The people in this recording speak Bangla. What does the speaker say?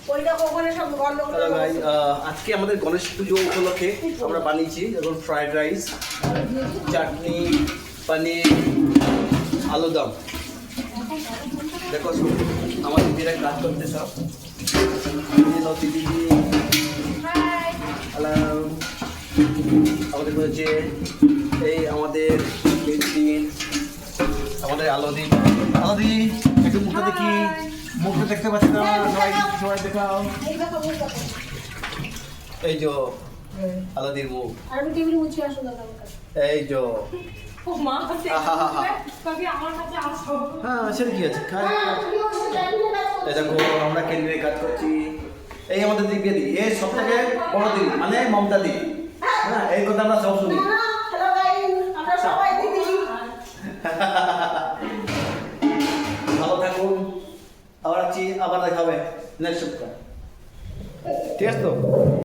হ্যালো গাইস, আজকে আমাদের গণেশ পুজো উপলক্ষে আমরা বানিয়েছি যেমন ফ্রাইড রাইস, চাটনি, পনির, আলুদম। দেখো আমার দিদিরা কাজ করতে সব দিদি। হ্যালো, আমাদের হচ্ছে এই আমাদের আমাদের আলোদি একটু মুখটা দেখি, মুখটা দেখতে পাচ্ছি না, সবাই দেখাও। এই যে আলাদির মুখ, এই যে হ্যাঁ সেটা কি আছে, এই দেখো আমরা কেন্দ্রে কাজ করছি। এই আমাদের দিদি এই সব থেকে বড় দিদি মানে মমতা দিদি। হ্যাঁ, এই কথা আমরা সব শুনি। ভালো থাকুন, আবার দেখা হবে নেক্সট সপ্তাহে, ঠিক আছে তো?